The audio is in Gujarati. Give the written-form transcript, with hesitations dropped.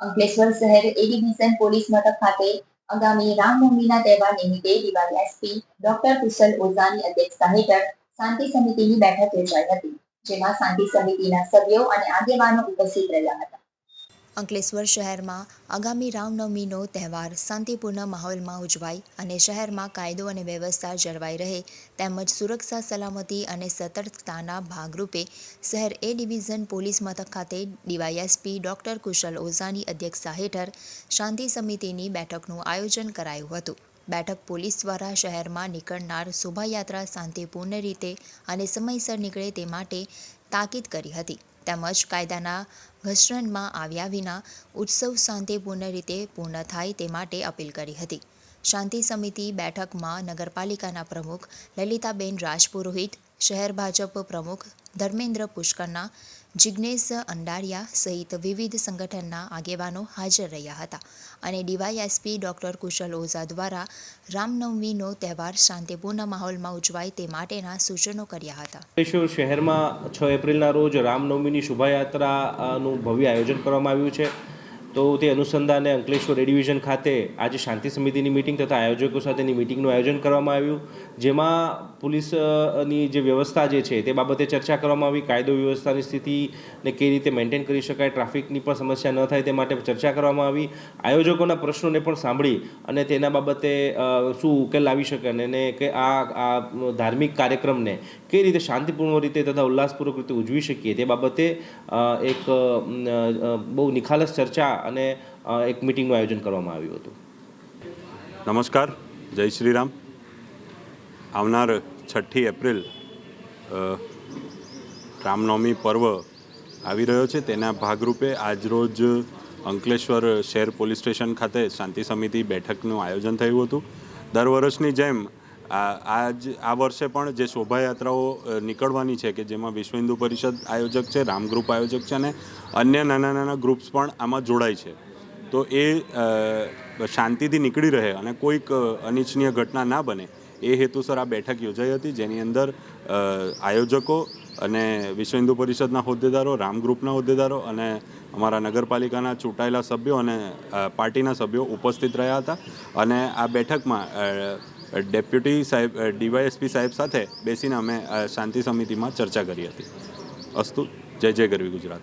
અંકલેશ્વર શહેર એ ડિવિઝન પોલીસ મથક ખાતે આગામી રામનવમીના તહેવાર નિમિત્તે ડીવાયએસપી ડોક્ટર કુશલ ઓઝાની અધ્યક્ષતા હેઠળ શાંતિ સમિતિની બેઠક યોજાઈ હતી, જેમાં શાંતિ સમિતિના સભ્યો અને આગેવાનો ઉપસ્થિત રહ્યા હતા. અંકલેશ્વર શહેરમાં આગામી રામનવમીનો તહેવાર શાંતિપૂર્ણ માહોલમાં ઉજવાય અને શહેરમાં કાયદો અને વ્યવસ્થા જળવાઈ રહે તેમજ સુરક્ષા સલામતી અને સતર્કતાના ભાગરૂપે શહેર એ ડિવિઝન પોલીસ મથક ખાતે ડીવાયએસપી ડોક્ટર કુશલ ઓઝાની અધ્યક્ષતા હેઠળ શાંતિ સમિતિની બેઠકનું આયોજન કરાયું હતું. બેઠક પોલીસ દ્વારા શહેરમાં નીકળનાર શોભાયાત્રા શાંતિપૂર્ણ રીતે અને સમયસર નીકળે તે માટે તાકીદ કરી હતી તેમજ કાયદાના ઘર્ષણમાં આવ્યા વિના ઉત્સવ શાંતિપૂર્ણ રીતે પૂર્ણ થાય તે માટે અપીલ કરી હતી. શાંતિ સમિતિ બેઠકમાં નગરપાલિકાના પ્રમુખ લલિતાબેન રાજપુરોહિત, શહેર ભાજપ પ્રમુખ ધર્મેન્દ્ર પુષ્કરના, જિગ્નેશ અંડારિયા સહિત વિવિધ સંગઠનના આગેવાનો હાજર રહ્યા હતા અને ડીવાયએસપી ડોક્ટર કુશલ ઓઝા દ્વારા રામનવમીનો તહેવાર શાંતિપૂર્ણ માહોલમાં ઉજવાય તે માટેના સૂચનો કર્યા હતા. અંકલેશ્વર શહેરમાં 6 એપ્રિલના રોજ રામનવમીની શોભાયાત્રાનું ભવ્ય આયોજન કરવામાં આવ્યું છે. તો તે અનુસંધાને અંકલેશ્વર એ ડિવિઝન ખાતે આજે શાંતિ સમિતિની મિટિંગ તથા આયોજકો સાથેની મિટિંગનું આયોજન કરવામાં આવ્યું, જેમાં પોલીસની જે વ્યવસ્થા જે છે તે બાબતે ચર્ચા કરવામાં આવી. કાયદો વ્યવસ્થાની સ્થિતિને કઈ રીતે મેન્ટેન કરી શકાય, ટ્રાફિકની પણ સમસ્યા ન થાય તે માટે ચર્ચા કરવામાં આવી. આયોજકોના પ્રશ્નોને પણ સાંભળી અને તેના બાબતે શું ઉકેલ લાવી શકે અને કે આ ધાર્મિક કાર્યક્રમને કઈ રીતે શાંતિપૂર્ણ રીતે તથા ઉલ્લાસપૂર્વક રીતે ઉજવી શકીએ તે બાબતે એક બહુ નિખાલસ ચર્ચા અને એક મીટિંગનું આયોજન કરવામાં આવ્યું હતું. નમસ્કાર, જય શ્રી રામ. આવનાર 6 એપ્રિલ રામનવમી પર્વ આવી રહ્યો છે. તેના ભાગરૂપે આજરોજ અંકલેશ્વર શહેર પોલીસ સ્ટેશન ખાતે શાંતિ સમિતિ બેઠકનું આયોજન થયું હતું. દર વર્ષની જેમ આ વર્ષે પણ જે શોભાયાત્રાઓ નીકળવાની છે કે જેમાં વિશ્વ હિન્દુ પરિષદ આયોજક છે, રામ ગ્રુપ આયોજક છે અને અન્ય નાના નાના ગ્રુપ્સ પણ આમાં જોડાય છે. તો એ શાંતિથી નીકળી રહે અને કોઈક અનિચ્છનીય ઘટના ના બને એ હેતુસર આ બેઠક યોજાઈ હતી, જેની અંદર આયોજકો અને વિશ્વ હિન્દુ પરિષદના હોદ્દેદારો, રામ ગ્રુપના હોદ્દેદારો અને અમારા નગરપાલિકાના ચૂંટાયેલા સભ્યો અને પાર્ટીના સભ્યો ઉપસ્થિત રહ્યા હતા. અને આ બેઠકમાં ડેપ્યુટી સાહેબ, ડીવાયએસપી સાહેબ સાથે બેસીને અમે શાંતિ સમિતિમાં ચર્ચા કરી હતી. અસ્તુ. જય જય ગરવી ગુજરાત.